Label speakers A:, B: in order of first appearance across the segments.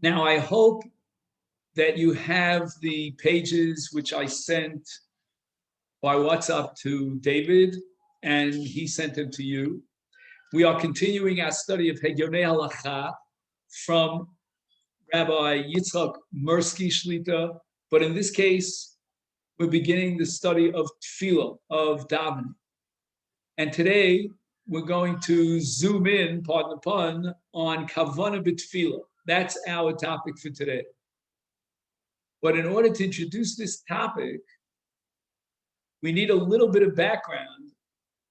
A: Now, I hope that you have the pages which I sent by WhatsApp to David, and he sent them to you. We are continuing our study of Hegyonei Halacha from Rabbi Yitzchak Mirsky Shlita, but in this case, we're beginning the study of Tefillah, of davening. And today, we're going to zoom in, pardon the pun, on Kavana Betfilah. That's our topic for today. But in order to introduce this topic, we need a little bit of background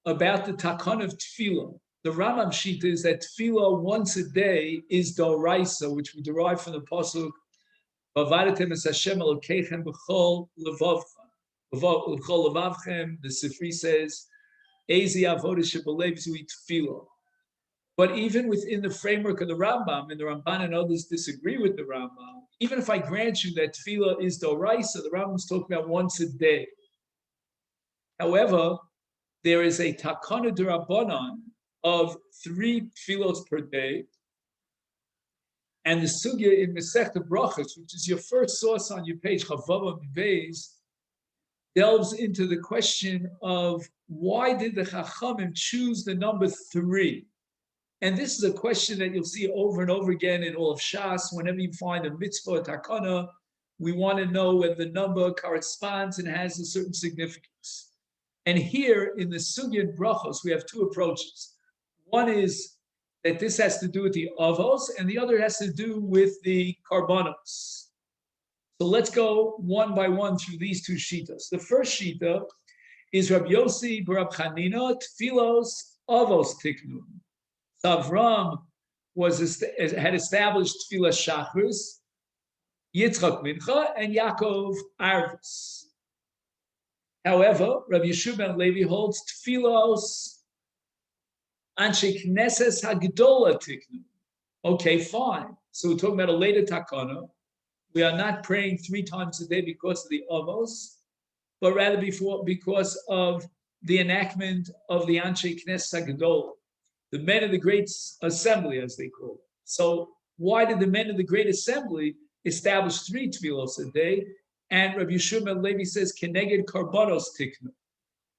A: about the takon of Tefillah. The Rambam Shita is that Tefillah once a day is Doraisa, which we derive from the pasuk V'avadatem es Hashem Elokeichem b'chol levavchem. The Sifri says, Ezi avodah shebalev zui Tefillah. But even within the framework of the Rambam, and the Ramban and others disagree with the Rambam, even if I grant you that Tefillah is Doraisa, the Rambam's talking about once a day. However, there is a takana d'Rabbanan of 3 tefillos per day, and the sugya in Masechta Brachos, which is your first source on your page, Chavava Beis, delves into the question of why did the Chachamim choose the number 3? And this is a question that you'll see over and over again in all of Shas. Whenever you find a mitzvah or takana, we want to know whether the number corresponds and has a certain significance. And here in the sugya in Brachos, we have 2 approaches. One is that this has to do with the avos, and the other has to do with the karbanos. So let's go one by one through these 2 shitas. The first shita is Rabbi Yossi Barab Chanina Tfilos Avos Tiknun. Avram had established Tfilas Shachris, Yitzchak Mincha, and Yaakov Arvis. However, Rabbi Yeshua ben Levi holds Tfilos Anshe Knesses Hagdola Tiknu. Okay, fine. So we're talking about a later takana. We are not praying 3 times a day because of the avos, but rather because of the enactment of the Anshe Knesses Hagdola, the men of the Great Assembly, as they call it. So why did the men of the Great Assembly establish 3 tefillos a day? And Rabbi Yeshua ben Levi says, Keneged Karbanos Tiknu.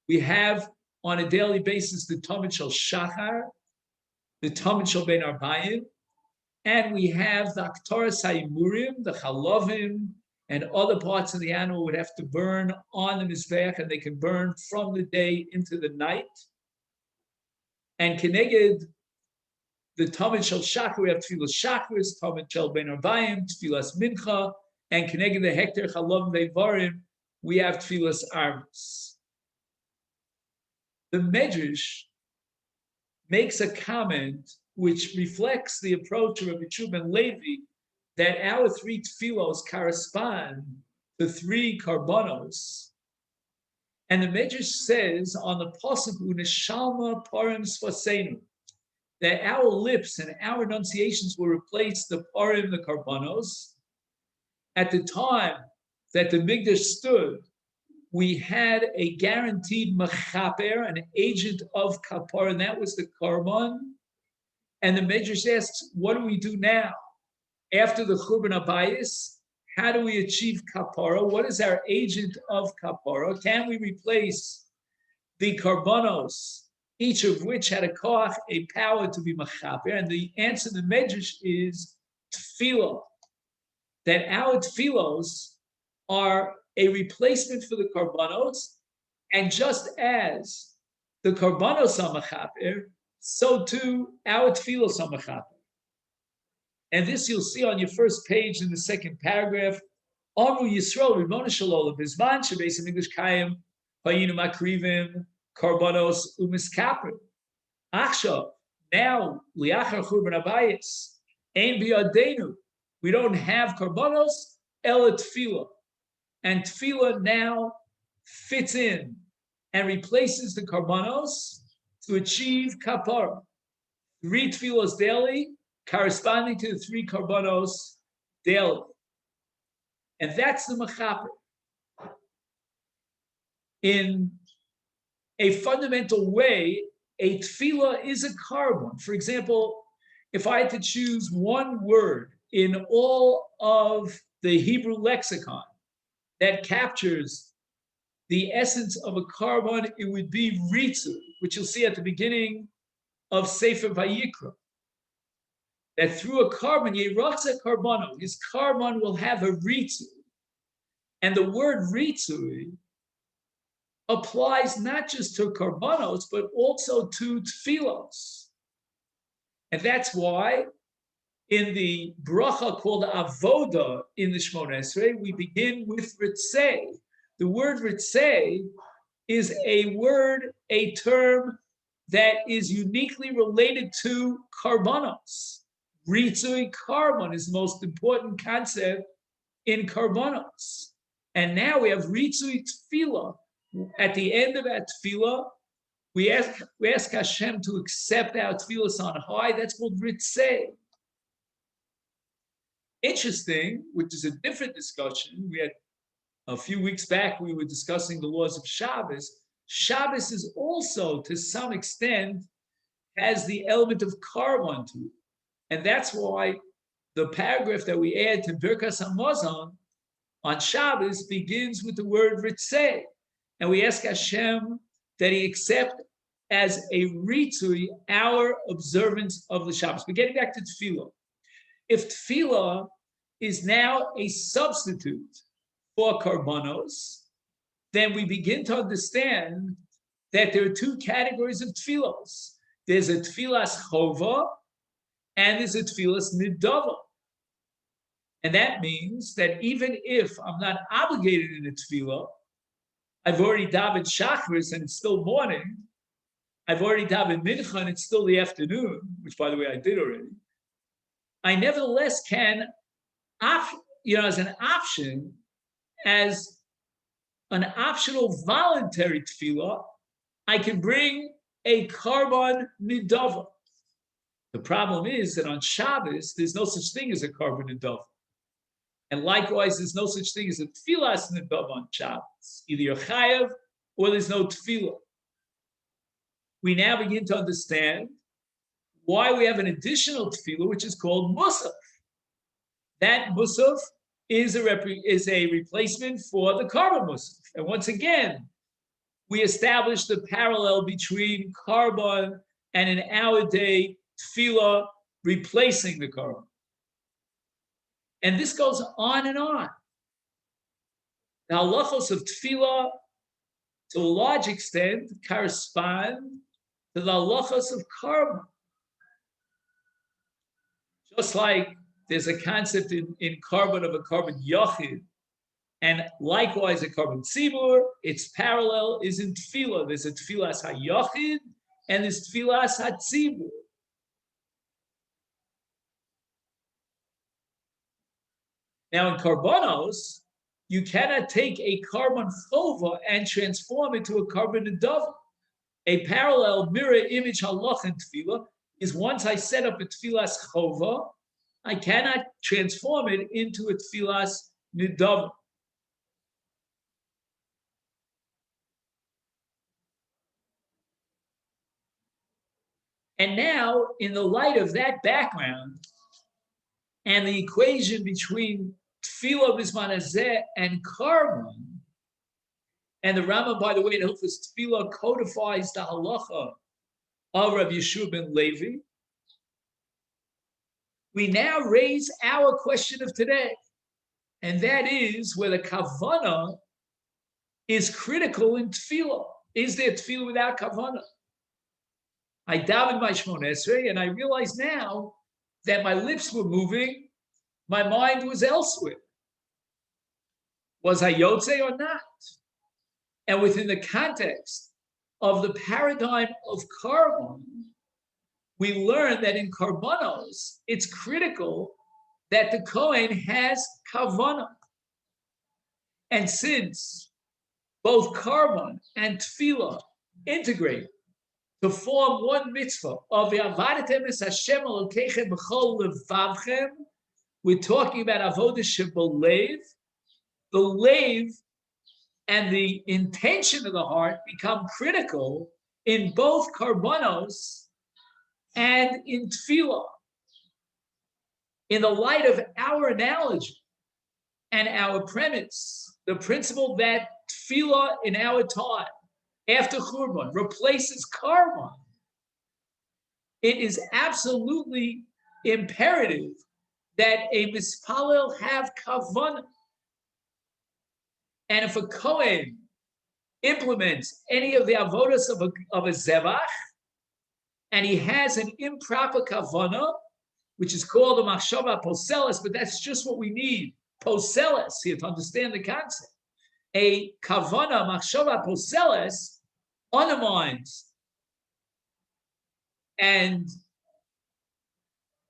A: We have on a daily basis the Tamid Shel Shachar, the Tamid Shel Ben Arbayim, and we have the Aktaras HaYimurim, the Chalavim, and other parts of the animal would have to burn on the Mizbeach, and they can burn from the day into the night. And Keneged, the Tamid Shel Shachar, we have Tfilas Shachris, Tamid Shel Ben Arbayim, Tfilas Mincha, and Keneged the Hekter Chalavim Ve'varim, we have Tfilas Arvis. The Medrash makes a comment which reflects the approach of Rabbi Yeshua ben Levi that our 3 tefillos correspond to 3 karbanos. And the Medrash says on the pasuk U'neshalma parim sfasenu, that our lips and our enunciations will replace the parim, the karbanos. At the time that the Mikdash stood, we had a guaranteed mechaper, an agent of kapara, and that was the karban. And the Medrash asks, what do we do now? After the Churban Abayis, how do we achieve kapara? What is our agent of kapara? Can we replace the karbanos, each of which had a koach, a power to be mechaper? And the answer in the Medrash is tefillah, that our tefillos are a replacement for the karbanos, and just as the karbanos are mechaper, so too our tefillos are mechaper. And this you'll see on your first page in the 2nd paragraph. Amru Yisrael Rimona Shalom Bizman Shebeis Hamikdash Kayim Hayinu Makrivim Karbanos Umiskaper. Achshav, now liachar Churban Abayis Ein Biyadenu, we don't have karbanos ela tefillah. And tefillah now fits in and replaces the karbanos to achieve kapara. 3 tefillos daily, corresponding to the 3 karbanos daily. And that's the mechaper. In a fundamental way, a tefillah is a carbon. For example, if I had to choose one word in all of the Hebrew lexicon that captures the essence of a carbon, it would be ritzu, which you'll see at the beginning of Sefer Vayikra. That through a carbon, Yeratze Karbono, his carbon will have a ritzu. And the word ritzu applies not just to karbonos, but also to tfilos. And that's why in the bracha called avoda in the Shmona Esrei, we begin with ritzei. The word ritzei is a word, a term that is uniquely related to karbonos. Ritzui carbon is the most important concept in karbonos. And now we have ritzui tefillah. At the end of our tefillah, we ask Hashem to accept our tefillahs on high. That's called ritzei. Interesting, which is a different discussion. We had a few weeks back, we were discussing the laws of Shabbos. Shabbos is also, to some extent, has the element of carbon to it. And that's why the paragraph that we add to Birkas Hamazon on Shabbos begins with the word ritzei. And we ask Hashem that he accept as a ritzui our observance of the Shabbos. But getting back to tefillah. If tefillah is now a substitute for karbonos, then we begin to understand that there are two categories of tefillos. There's a tefillas chova and there's a tefillas nidava. And that means that even if I'm not obligated in a tefillah, I've already davened shachris and it's still morning, I've already davened mincha and it's still the afternoon, which by the way I did already, I nevertheless can, as an option, as an optional voluntary tefillah, I can bring a carbon nidava. The problem is that on Shabbos, there's no such thing as a carbon nidava. And likewise, there's no such thing as a tefillas nidava on Shabbos. Either you're chayav or there's no tefillah. We now begin to understand why we have an additional tefillah, which is called musaf. That musaf is a replacement for the carbon musaf. And once again, we established the parallel between carbon and an hour-day tefillah replacing the carbon. And this goes on and on. The halachos of tefillah, to a large extent, correspond to the halachos of carbon. Just like there's a concept in carbon of a carbon yachid, and likewise a carbon tzibur, its parallel is in tefillah. There's a tefillas hayachid, and there's tefillas hatzibur. Now in karbonos, you cannot take a carbon chova and transform it to a carbon nidava. A parallel mirror image halach in tefillah is once I set up a tefillas chova, I cannot transform it into a tefillas nidava. And now, in the light of that background and the equation between tefillah bisman hazeh and carbon, and the Rambam, by the way, in Hilchos Tefillah codifies the halacha of Rav Yeshua ben Levi, we now raise our question of today, and that is whether kavana is critical in tefillah. Is there tefillah without kavana? I davened my Shmona Esrei, and I realize now that my lips were moving, my mind was elsewhere. Was I yotze or not? And within the context of the paradigm of carbon, we learn that in karbonos, it's critical that the Kohen has kavana. And since both carbon and tefillah integrate to form one mitzvah of V'avadetem es Hashem Elokeichem b'chol levavchem, we're talking about avodah shebalev. The lev and the intention of the heart become critical in both karbonos and in tefillah. in the light of our analogy and our premise, the principle that tefillah in our time, after Churban, replaces Karban, it is absolutely imperative that a mispalel have kavana. And if a Kohen implements any of the avodas of a zevach, and he has an improper kavana, which is called a machshava poseles, but that's just what we need, poseles, here to understand the concept. A kavana machshava poseles undermines and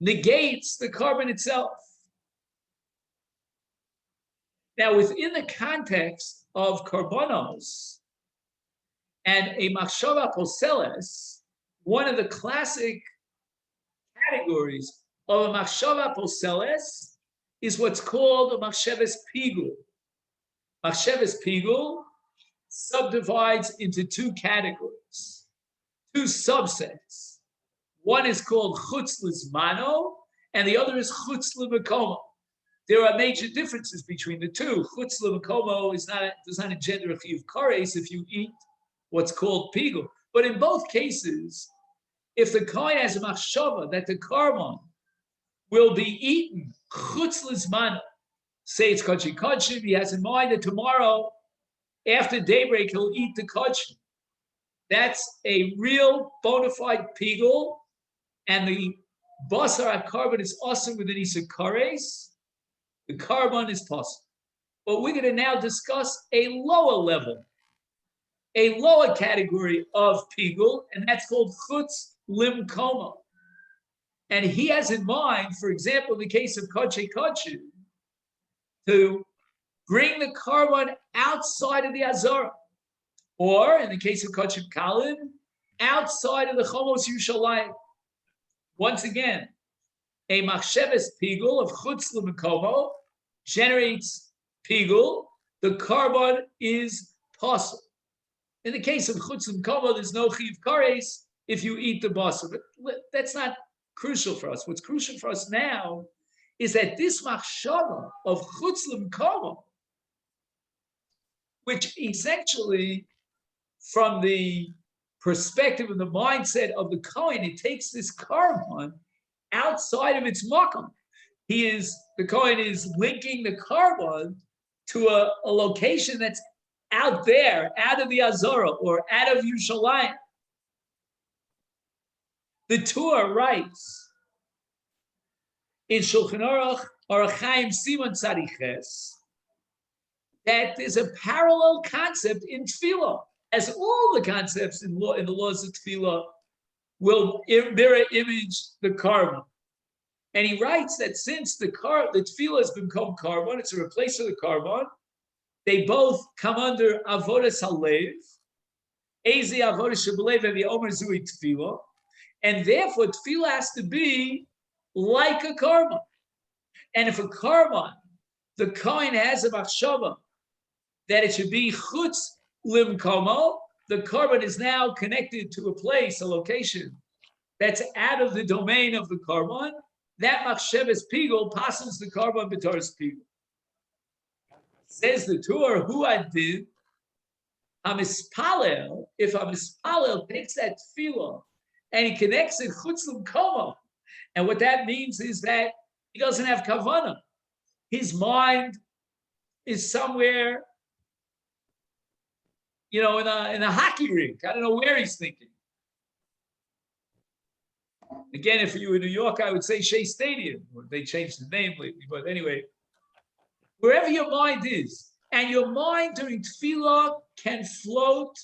A: negates the Karban itself. Now, within the context of karbanos and a machshava poseles, one of the classic categories of a machshava poseles is what's called a machshavas pigul. Machshavas pigul subdivides into two categories, two subsets. One is called chutz lizmano, and the other is chutz l'makomo. There are major differences between the two. Chutz l'makomo does not engender a chiyuv kares if you eat what's called pigul. But in both cases, if the kohen has a machshava that the karban will be eaten chutz lizmano, say it's kodesh kodshim, he has in mind that tomorrow after daybreak he'll eat the kodshim. That's a real bona fide pigul, and the basar carbon is also with an isa kares. The Karban is possible. But we're going to now discuss a lower level, a lower category of pigul, and that's called chutz limkomo. And he has in mind, for example, in the case of kodesh kodshim, to bring the Karban outside of the Azara, or in the case of kodesh kalim, outside of the Chomos Yushalayim. Once again, a machshavas pigul of chutz l'makomo generates pigul. The Karban is possible. In the case of chutz l'makomo, there's no chiyuv kares if you eat the basar. But that's not crucial for us. What's crucial for us now is that this machshava of chutz l'makomo, which essentially, from the perspective of the mindset of the Kohen, it takes this Karban outside of its makom. The Kohen is linking the Karban to a location that's out there, out of the Azara or out of Yerushalayim. The Torah writes in Shulchan Aruch Orach Chaim Simon Tzadiches that there's a parallel concept in tefillah, as all the concepts in the laws of tefillah will mirror image the Karban. And he writes that since the tefillah has become Karban, it's a replacement of the Karban, they both come under avodas halev, ezi avodas shebelev and the omer zui tefillah, and therefore tefillah has to be like a Karban. And if a Karban, the Kohen has a machshava that it should be chutz limkomo, the Karban is now connected to a place, a location that's out of the domain of the Karban. That machshavas pigul passes the Karban b'toras pigul. Says the Torah, who I did, hamispalel, if a mispalel takes that tefillah and he connects it chutz l'makomo, and what that means is that he doesn't have kavana. His mind is somewhere, in a hockey rink. I don't know where he's thinking. Again, if you were in New York, I would say Shea Stadium. They changed the name lately, but anyway, wherever your mind is, and your mind during tefillah can float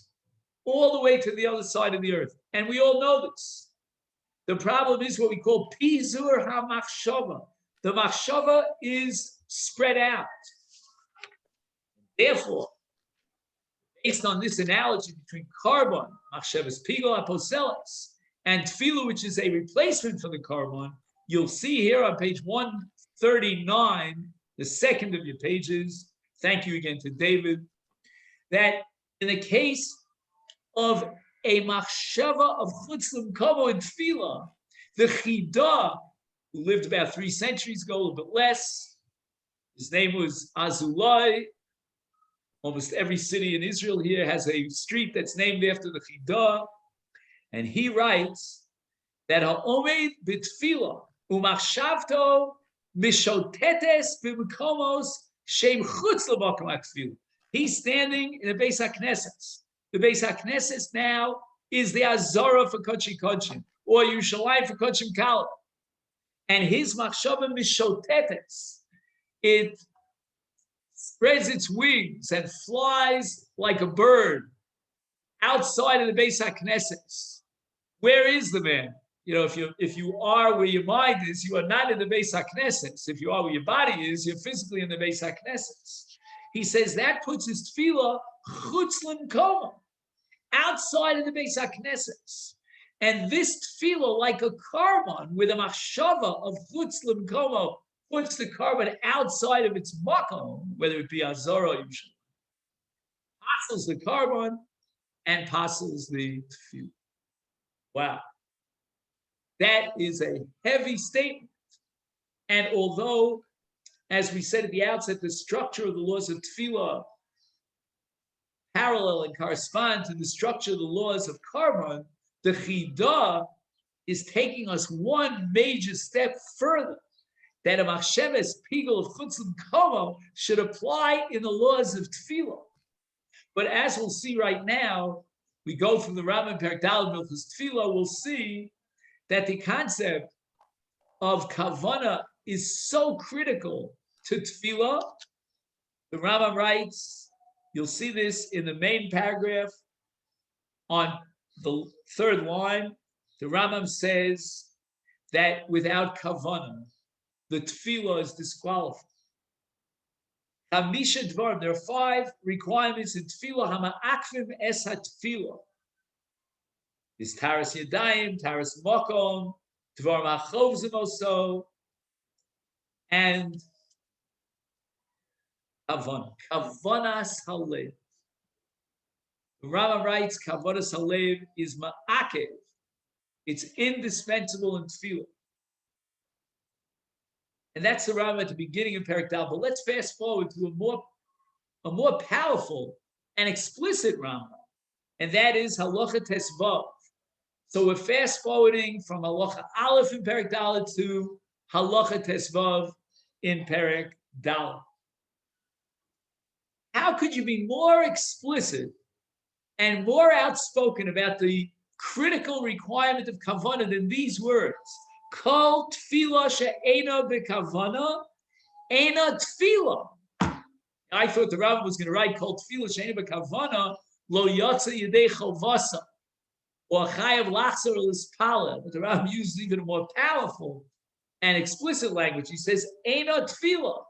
A: all the way to the other side of the earth, and we all know this. The problem is what we call pizur ha-machshava. The machshava is spread out. Therefore, based on this analogy between Karban, machshavas pigul aposeles, and tefillah, which is a replacement for the Karban, you'll see here on page 139, the second of your pages, thank you again to David, that in the case of a machshava of chutz l'makomo in tefillah, the chidah who lived about 3 centuries ago, a little bit less. His name was Azulai. Almost every city in Israel here has a street that's named after the Chidah. And he writes that ha'omed b'tfilah u'machshavto mishotetes b'mkomos shem chutz l'makom ha'tfilah. He's standing in the Beis HaKnesses. The Beis HaKnesses now is the Azara for Kodesh Kodshim, or Yerushalayim for Kodshim Kala. And his machshava mishotetes, it spreads its wings and flies like a bird outside of the Beis HaKnesses. Where is the man? You know, if you are where your mind is, you are not in the Beis HaKnesses. If you are where your body is, you're physically in the Beis HaKnesses. He says that puts his tefillah chutz l'mkomo, outside of the Beis HaKnesses. And this tefillah, like a carbon with a machshava of chutz l'mkomo, puts the carbon outside of its makom, whether it be azara or yusha, passes the carbon and passes the tefillah. Wow. That is a heavy statement. And although, as we said at the outset, the structure of the laws of tefillah parallel and correspond to the structure of the laws of carbon, the Chidah is taking us one major step further, that a machsheves pigul of chutz l'mkomo should apply in the laws of tefillah. But as we'll see right now, we go through the Rambam Perek Daled Milchus Tefillah, we'll see that the concept of kavana is so critical to tefillah. The Rambam writes, you'll see this in the main paragraph on the 3rd line. The Rambam says that without kavana, the tefillah is disqualified. Hamisha dvarim, there are 5 requirements in tefillah. Hama'akvim es ha-tefillah. Is taras yadayim, taras mokom, dvarim achov zemoso, and kavana. Kavanas halev. The Rambam writes, kavanas halev is ma'akev. It's indispensable in tefillah. And that's the Rambam at the beginning of Perek Dal. But let's fast forward to a more powerful and explicit Rambam, and that is halacha tesvav. So we're fast forwarding from halacha aleph in Perek Dal to halacha tesvav in Perek Dal. How could you be more explicit and more outspoken about the critical requirement of kavana than these words? Kol tefillah she'ena bekavana, ena tefillah. I thought the Rambam was going to write kol tefillah she'ena bekavana lo yotza yedei chovasa or chayav lachzor l'spala. But the Rambam uses even a more powerful and explicit language. He says ena tefillah.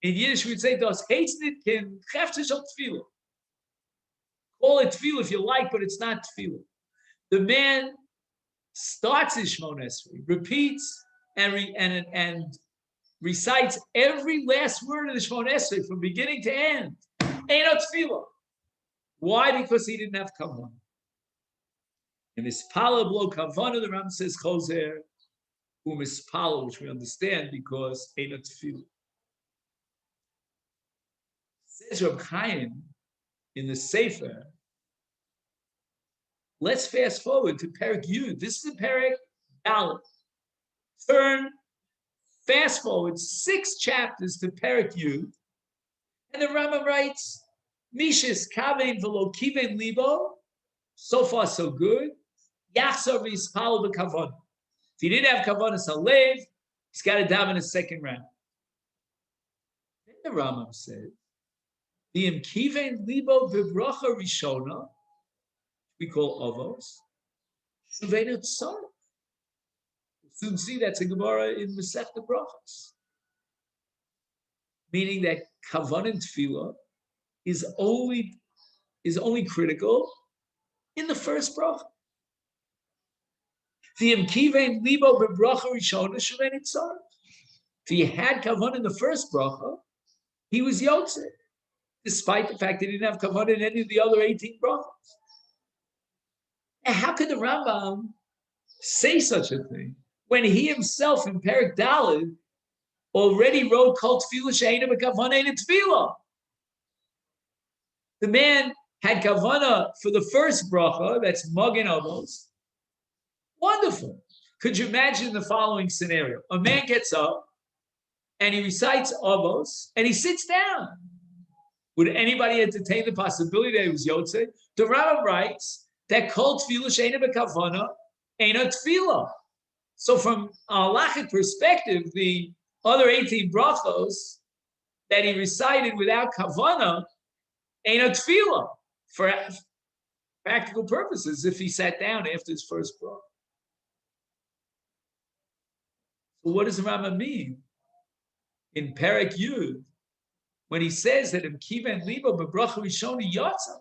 A: In Yiddish, we'd say das heitznit kin chefte shel tefillah. Call it tefillah if you like, but it's not tefillah. The man starts his Shmon Esrei, repeats and recites every last word of the Shmon Esrei from beginning to end. Eino tefillah. Why? Because he didn't have kavanah. And mispala blo kavanah, the Ram says choser umispala, which we understand because eino tefillah. Says Reb Chaim in the Sefer. Let's fast forward to Perek Yud. This is the Perek Daled. Fast forward 6 chapters to Perek Yud, and the Rambam writes, Mishis kavein v'lo kivein libo. So far, so good. Yachzor v'yispal b'kavon. If he didn't have kavanas halev, he's got to daven a second round. Then the Rambam says, V'im kivein libo b'bracha rishona, we call avos, shuvenu tzar. We'll soon see that's a Gemara in Masechta Brachos. Meaning that kavanah tefillah is only critical in the first bracha. If he had kavanah in the first bracha, he was yotze, despite the fact that he didn't have kavanah in any of the other 18 brachos. How could the Rambam say such a thing when he himself in Perek Daled already wrote Kol Tefillah She'eina B'Kavana Eina Tefillah. The man had kavana for the first bracha, that's Magen Avos. Wonderful. Could you imagine the following scenario? A man gets up and he recites Avos and he sits down. Would anybody entertain the possibility that he was Yotze? The Rambam writes that Kol Tefillah She'eina B'Kavana Eina Tefillah. So from a halachic perspective, the other 18 brachos that he recited without kavana Eina Tefillah. For practical purposes, if he sat down after his first bracha. So what does the Rambam mean in Perek Yud when he says that in Kiven Libo Bebracha Rishoni Yatza?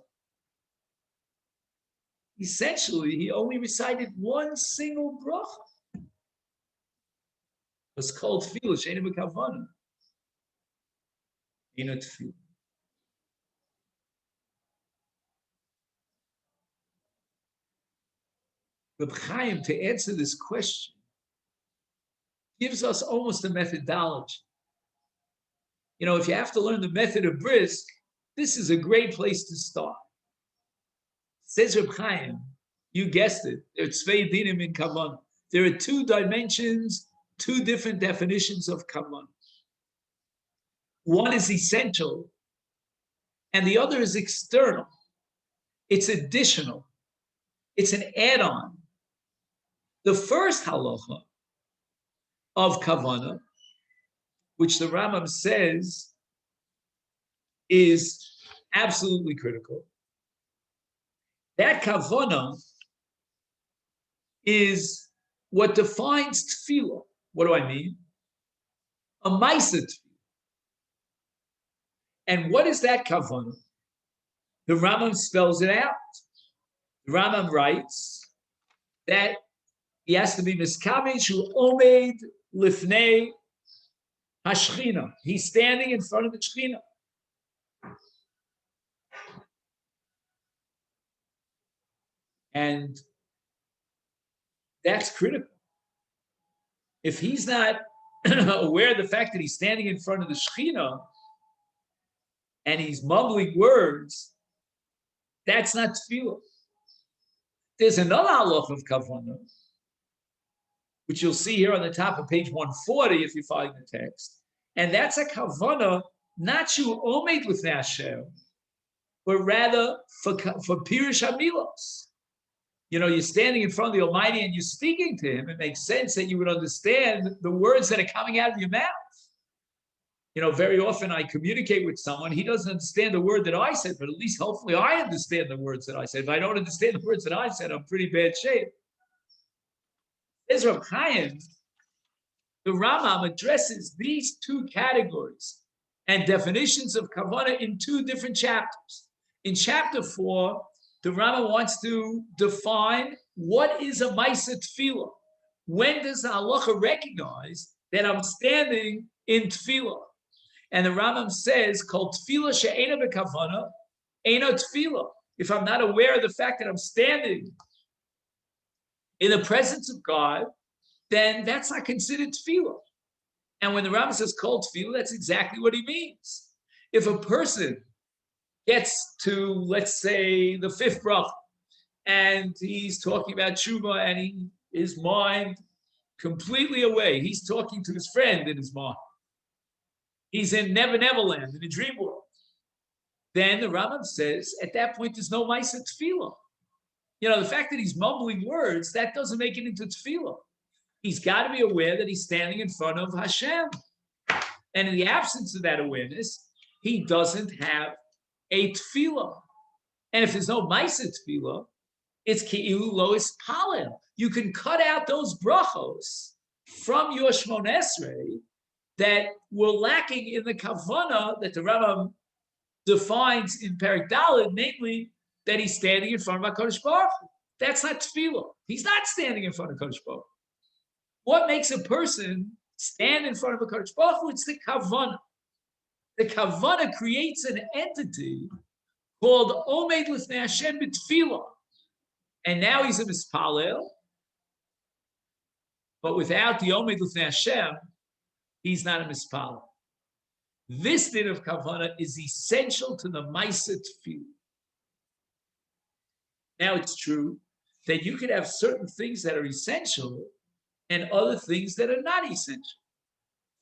A: Essentially, he only recited one single bracha. It's called Tefillah She'eina B'Kavana Eina Tefillah. Reb Chaim, to answer this question, gives us almost a methodology. You know, if you have to learn the method of brisk, this is a great place to start. Says Reb Chaim, you guessed it, there are tzvei dinim in kavanah. There are two dimensions, two different definitions of kavanah. One is essential, and the other is external. It's additional. It's an add-on. The first halacha of kavana, which the Rambam says is absolutely critical, that kavana is what defines tefillah. What do I mean? A ma'aseh tefillah. And what is that kavana? The Rambam spells it out. The Rambam writes that he has to be miskamesh hu omed lifnei hashchina. He's standing in front of the Shechina. And that's critical. If he's not aware of the fact that he's standing in front of the Shechina and he's mumbling words, that's not tefillah. There's another halacha of kavanah, which you'll see here on the top of page 140 if you find the text. And that's a kavanah, not you omed with Hashem, but rather for Pirush HaMilos. You know, you're standing in front of the Almighty and you're speaking to Him. It makes sense that you would understand the words that are coming out of your mouth. You know, very often I communicate with someone, he doesn't understand the word that I said, but at least hopefully I understand the words that I said. If I don't understand the words that I said, I'm pretty bad shape. As Reb Chaim, the Rambam addresses these two categories and definitions of kavanah in two different chapters. In chapter 4, the Rambam wants to define what is a ma'aseh tefillah. When does the halacha recognize that I'm standing in tefillah? And the Rambam says, "Kol tefillah she'eina b'kavana, eina tefillah." If I'm not aware of the fact that I'm standing in the presence of God, then that's not considered tefillah. And when the Rambam says "Kol tefillah," that's exactly what he means. If a person gets to, let's say, the fifth bracha, and he's talking about tshuva, and his mind completely away, he's talking to his friend in his mind. He's in Never Neverland, in a dream world. Then the Rambam says, at that point, there's no ma'aseh tefillah. You know, the fact that he's mumbling words, that doesn't make it into tefillah. He's got to be aware that he's standing in front of Hashem. And in the absence of that awareness, he doesn't have a tefillah. And if there's no ma'aseh tefillah, it's ki'ilu lo ispalel. You can cut out those brachos from your Shmon Esrei that were lacking in the kavanah that the Rambam defines in Perek Daled, namely that he's standing in front of HaKadosh Baruch Hu. That's not tefillah. He's not standing in front of HaKadosh Baruch Hu. What makes a person stand in front of HaKadosh Baruch Hu? It's the kavanah. The kavanah creates an entity called Omed Lifnei Hashem B'Tefillah. And now he's a mispalel. but without the Omed L'fnei Hashem, he's not a mispal. This din of kavana is essential to the ma'aseh tefillah. Now it's true that you could have certain things that are essential and other things that are not essential.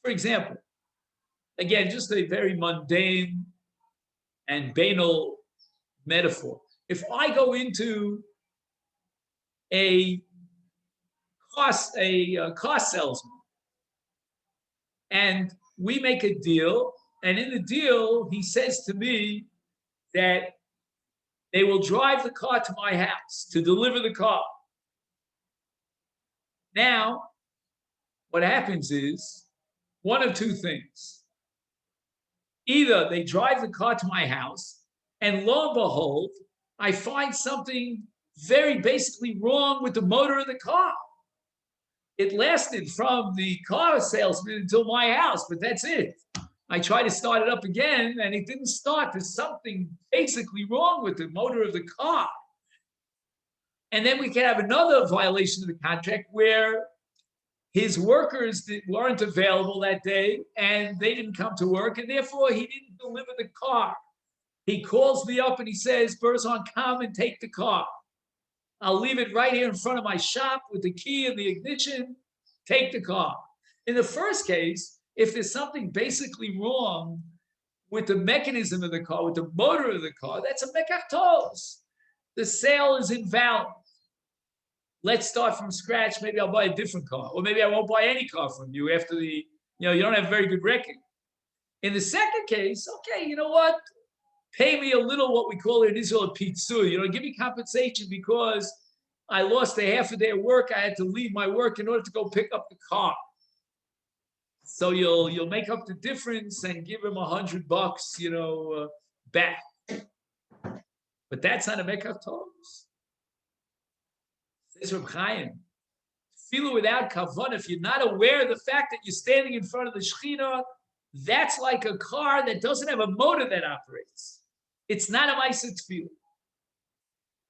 A: For example, again, just a very mundane and banal metaphor. If I go into a car salesman and we make a deal, and in the deal, he says to me that they will drive the car to my house to deliver the car. Now, what happens is one of two things. Either they drive the car to my house, and lo and behold, I find something very basically wrong with the motor of the car. It lasted from the car salesman until my house, but that's it. I tried to start it up again, and it didn't start. There's something basically wrong with the motor of the car. And then we can have another violation of the contract where his workers weren't available that day, and they didn't come to work, and therefore he didn't deliver the car. He calls me up and he says, Berzon, come and take the car. I'll leave it right here in front of my shop with the key and the ignition. Take the car. In the first case, if there's something basically wrong with the mechanism of the car, with the motor of the car, that's a mekach tos. The sale is invalid. Let's start from scratch. Maybe I'll buy a different car, or maybe I won't buy any car from you after you don't have a very good record. In the second case, okay, you know what? Pay me a little, what we call it in Israel, a pitzu. Give me compensation because I lost a half a day of work. I had to leave my work in order to go pick up the car. So you'll make up the difference and give him $100, back. But that's not a mekach tos. Says Reb Chaim, tefillah without kavanah, if you're not aware of the fact that you're standing in front of the Shekhinah, that's like a car that doesn't have a motor that operates. It's not a ma'aseh tefillah.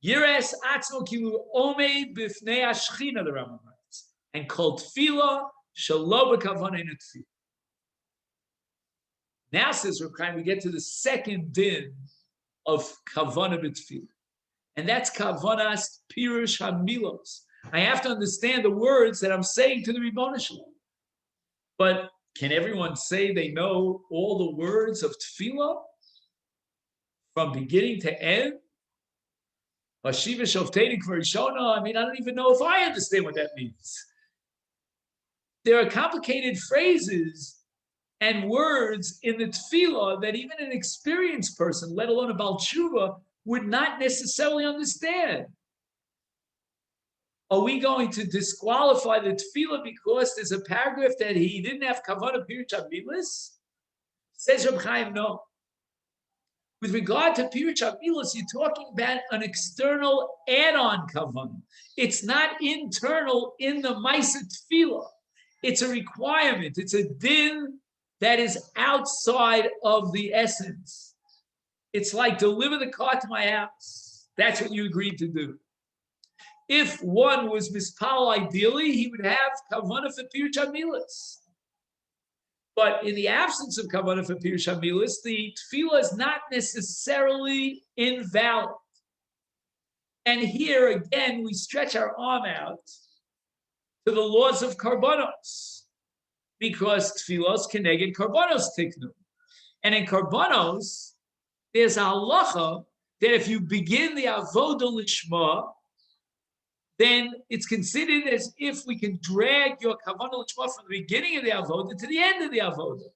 A: Yiras atzmo kilu omed b'fnei hashchina, the Rambam writes, and called tefillah shelo b'kavanah in a tefillah. Now, says Reb Chaim, we get to the second din of kavanah b'tefillah, and that's kavanas pirush hamilos. I have to understand the words that I'm saying to the Ribono Shel Olam. But can everyone say they know all the words of tefillah from beginning to end? I don't even know if I understand what that means. There are complicated phrases and words in the tefillah that even an experienced person, let alone a Baal Tshuva, would not necessarily understand. Are we going to disqualify the tefillah because there's a paragraph that he didn't have kavanah pirush hamilos? Says Reb Chaim, no. With regard to pirush hamilos, you're talking about an external add-on kavanah. It's not internal in the ma'aseh tefillah. It's a requirement. It's a din that is outside of the essence. It's like deliver the car to my house. That's what you agreed to do. If one was mispal, ideally, he would have kavanah for pirush hamilos. But in the absence of kavanah for pirush hamilos, the tefillah is not necessarily invalid. And here, again, we stretch our arm out to the laws of karbanos, because tefillos keneged karbanos tiknu. And in karbanos, there's a halacha that if you begin the avodah lishma, then it's considered as if we can drag your kavanah l'shma from the beginning of the avodah to the end of the avodah.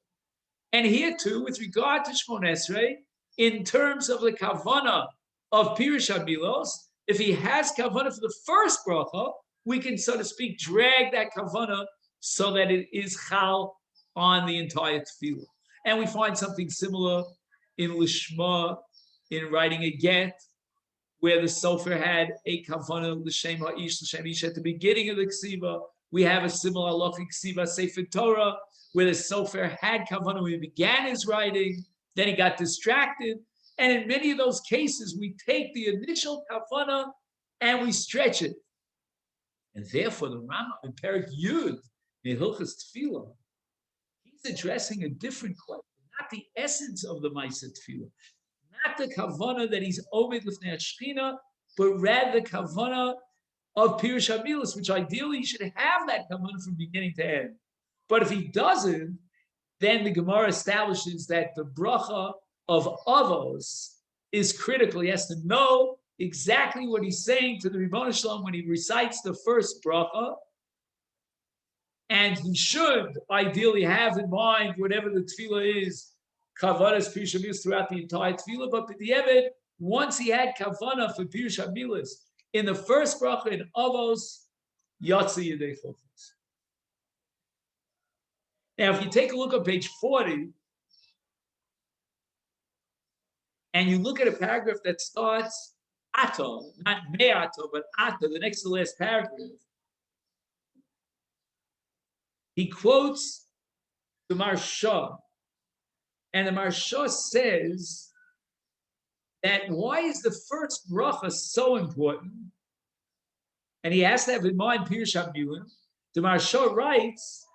A: And here too, with regard to Shmon Esrei, in terms of the kavanah of pirush hamilos, if he has kavanah for the first bracha, we can, so to speak, drag that kavanah so that it is chal on the entire tefillah. And we find something similar in lishma, in writing a get, where the sofer had a kavanah l'shem ha'ish l'shem ish at the beginning of the ksiva. We have a similar halachic ksiva sefer Torah, where the sofer had kavanah when he began his writing, then he got distracted, and in many of those cases, we take the initial kavanah and we stretch it. And therefore, the Rambam in Perek Yud, in Hilchos Tefillah, he's addressing a different question, not the essence of the Ma'aseh Tefillah, not the kavana that he's omed l'fnei Shechina, but rather the kavana of Pirush HaMilos, which ideally he should have that kavana from beginning to end. But if he doesn't, then the Gemara establishes that the bracha of avos is critical. He has to know exactly what he's saying to the Ribono Shalom when he recites the first bracha, and he should ideally have in mind whatever the tefillah is, kavanas Pirush HaMilos throughout the entire tefillah. But b'diavad, once he had kavana for Pirush HaMilos in the first bracha in avos, yatsi yedei chofetz. Now, if you take a look at page 40, and you look at a paragraph that starts ato, not me'ato, but ato, the next to the last paragraph, he quotes the Marsha, and the Marsha says that why is the first bracha so important? And he has to have in mind Pirush HaMilim. The Marsha writes,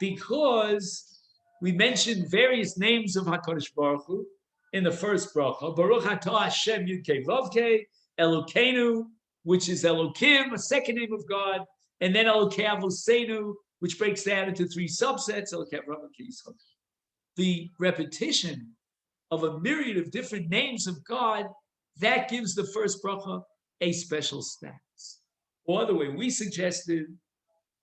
A: because we mentioned various names of HaKadosh Baruch Hu in the first bracha, Baruch Atah Hashem Yud-Kei Vav-Kei, Elokeinu, which is Elokim, a second name of God, and then Elokei Avoseinu, which breaks down into three subsets, Elokei Avraham, Elokei Yitzchak. The repetition of a myriad of different names of God, that gives the first bracha a special status. Or the way we suggested,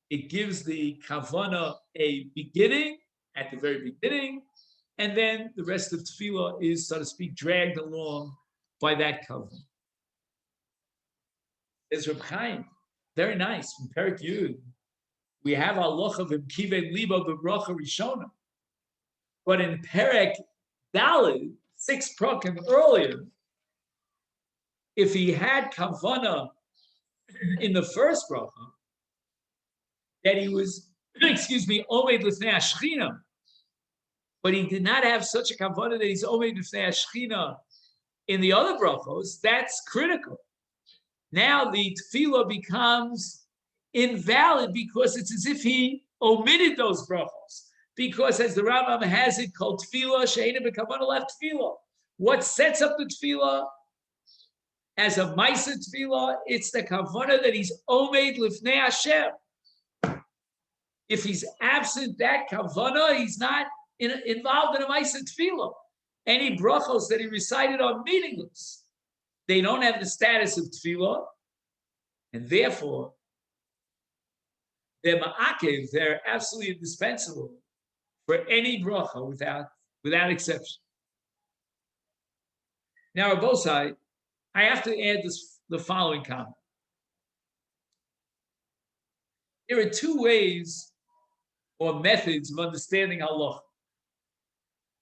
A: it gives the kavana a beginning at the very beginning, and then the rest of tefillah is, so to speak, dragged along by that kavana. It's Reb Chaim, very nice, from Perek Yud. We have halacha of Kivei Liba b'bracha Rishona, but in Perek Daled, 6 prakim earlier, if he had kavana in the first bracha, that he was, omed l'fnei Shechina, but he did not have such a kavana that he's omed l'fnei Shechina in the other brachos, that's critical. Now the tefillah becomes invalid because it's as if he omitted those brachos. Because as the Rambam has it, called tefillah, she'ena b'kavana left tefillah. What sets up the tefillah as a ma'aseh tefillah? It's the kavana that he's omed l'fnei Hashem. If he's absent that kavana, he's not involved in a ma'aseh tefillah. Any brachos that he recited are meaningless. They don't have the status of tefillah, and therefore they're ma'akev. They're absolutely indispensable for any bracha without exception. Now, on both sides, I have to add the following comment. There are two ways or methods of understanding halacha.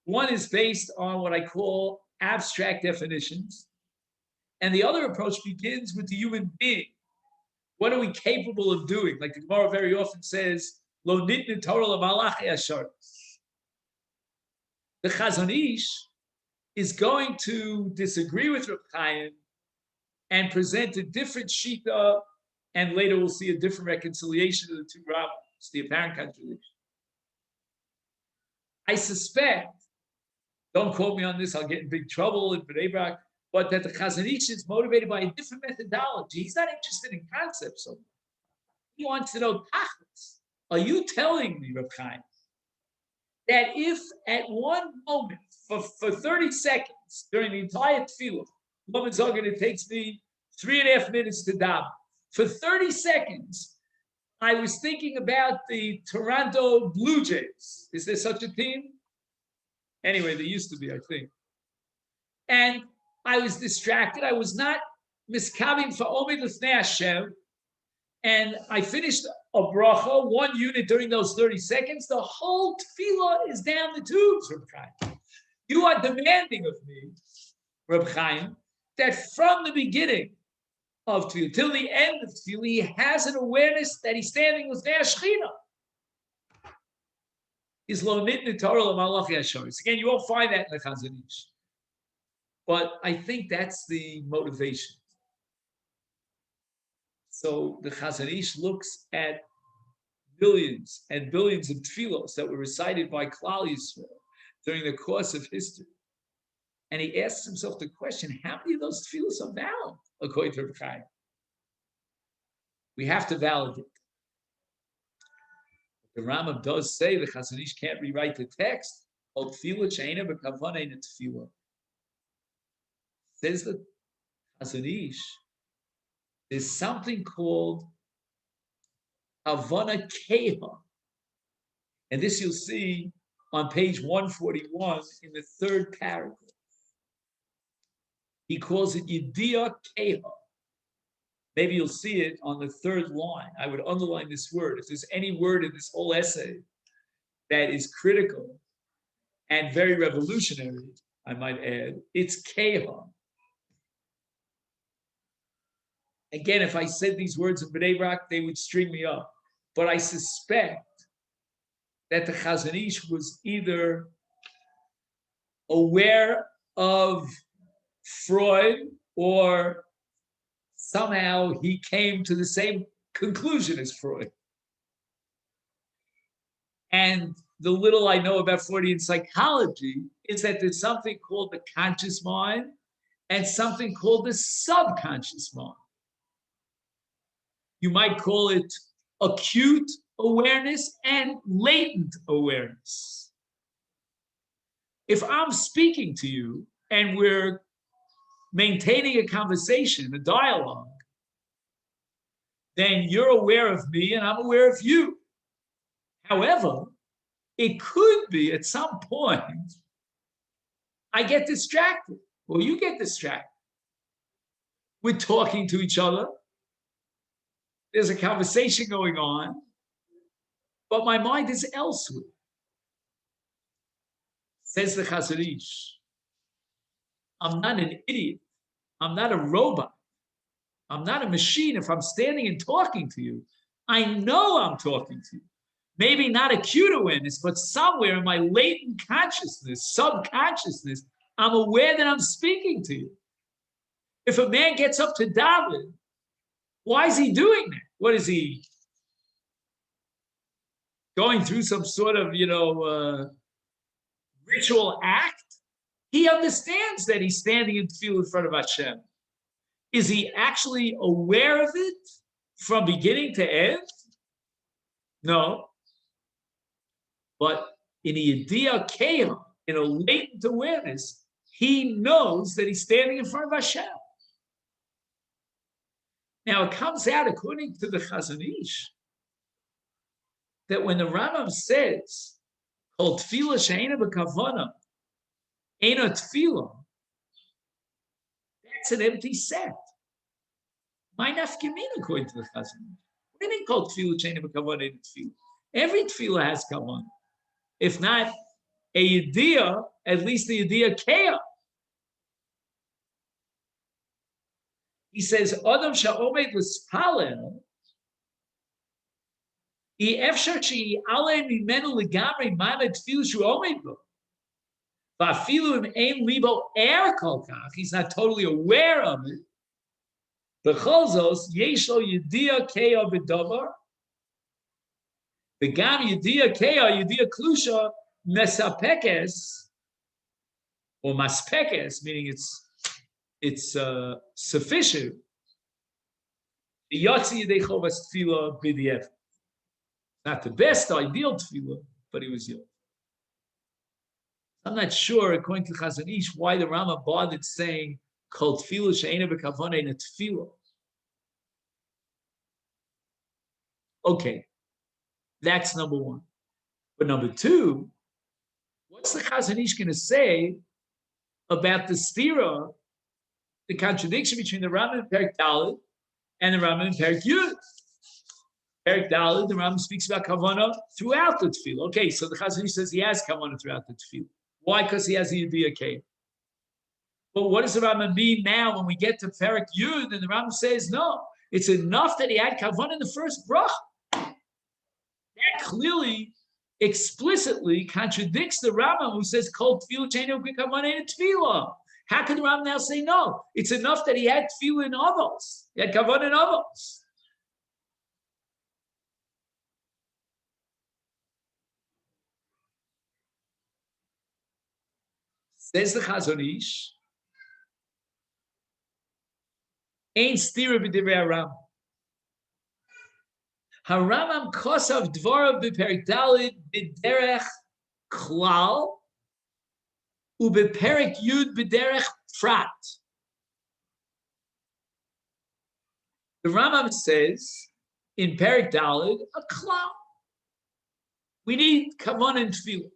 A: One is based on what I call abstract definitions, and the other approach begins with the human being. What are we capable of doing? Like the Gemara very often says, Lo nitnu Torah l'malachei hasharos. The Chazon Ish is going to disagree with Reb Chaim and present a different shita, and later we'll see a different reconciliation of the two rabbis, the apparent contradiction. I suspect, don't quote me on this, I'll get in big trouble in Bnei Brak, but that the Chazon Ish is motivated by a different methodology. He's not interested in concepts so much. He wants to know tachlis. Are you telling me, Reb Chaim, that if at one moment, for 30 seconds during the entire tefillah, woman's argument, it takes me 3.5 minutes to daven. For 30 seconds, I was thinking about the Toronto Blue Jays. Is there such a team? Anyway, there used to be, I think. And I was distracted. I was not miskabim for Omed L'fnei Hashem. And I finished a bracha, one unit during those 30 seconds. The whole tefillah is down the tubes, Reb Chaim. You are demanding of me, Reb Chaim, that from the beginning of tefillah till the end of tefillah, he has an awareness that he's standing with their Shechina. Is lo nitnu Torah l'malachei hasharos. Again, you won't find that in the Chazon Ish. But I think that's the motivation. So the Chazon Ish looks at billions and billions of tefillos that were recited by Klal Yisrael during the course of history. And he asks himself the question, how many of those tefillos are valid, according to Reb Chaim? We have to validate. The Rambam does say the Chazon Ish can't rewrite the text. Says the Chazon Ish, there's something called Kavana Keha. And this you'll see on page 141 in the third paragraph. He calls it Yediyah Keha. Maybe you'll see it on the third line. I would underline this word. If there's any word in this whole essay that is critical and very revolutionary, I might add, it's Keha. Again, if I said these words in Bnei Brak, they would string me up. But I suspect that the Chazon Ish was either aware of Freud or somehow he came to the same conclusion as Freud. And the little I know about Freudian psychology is that there's something called the conscious mind and something called the subconscious mind. You might call it acute awareness and latent awareness. If I'm speaking to you and we're maintaining a conversation, a dialogue, then you're aware of me and I'm aware of you. However, it could be at some point I get distracted, or you get distracted. We're talking to each other. There's a conversation going on, but my mind is elsewhere. Says the Chazon Ish, I'm not an idiot. I'm not a robot. I'm not a machine. If I'm standing and talking to you, I know I'm talking to you. Maybe not acute awareness, but somewhere in my latent consciousness, subconsciousness, I'm aware that I'm speaking to you. If a man gets up to daven, why is he doing that? What is he going through some sort of, ritual act? He understands that he's standing in tefillah in front of Hashem. Is he actually aware of it from beginning to end? No. But in a Yediyah Keha, in a latent awareness, he knows that he's standing in front of Hashem. Now, it comes out, according to the Chazon Ish, that when the Rambam says, Kol tefillah she'eina b'kavana, eina tefillah, that's an empty set. My nafkamina, according to the Chazon Ish. What do you mean, Kol tefillah she'eina b'kavana, eina tefillah? Every tefillah has kavanah. If not a yediyah, at least the yediyah keah. He says, Adam sha'omed l'spalel, I efshar she'ale mimenu legamri ma'amed tefillah shu'omed bo. Va'afilu im ein libo kol kach, he's not totally aware of it. B'chol zos, yesh lo yediyah keah b'davar, v'gam yediyah keah, yediyah klusha, mesapekes, or maspekes, meaning it's sufficient. Not the best ideal tefillah, but he was young. I'm not sure, according to Chazon Ish, why the Rama bothered saying "Kol tefillah she'eina b'kavana eina tefillah." Okay, that's number one. But number two, what's the Chazon Ish going to say about the stira, the contradiction between the Rambam in Perek Dalet and the Rambam in Perek Yud? Perek Dalet, the Rambam speaks about kavanah throughout the tefillah. Okay, so the Chazon Ish says he has kavanah throughout the tefillah. Why? Because he has the Yediyah Keah. But what does the Rambam mean now when we get to Perek Yud? And the Rambam says, no, it's enough that he had kavanah in the first bracha. That clearly, explicitly contradicts the Rambam who says, Kol tefillah she'eina b'kavana eina tefillah. How can the Rambam now say no? It's enough that he had tefillah in Avos. He had kavanah in Avos. Says the Chazon Ish, Ein stira b'divrei Rambam. Haramam kosav dvarav b'perik dalid b'derech klal u'b'perik yud b'derech prat. The Rambam says in perik dalid a klal. We need kavana and tefillah.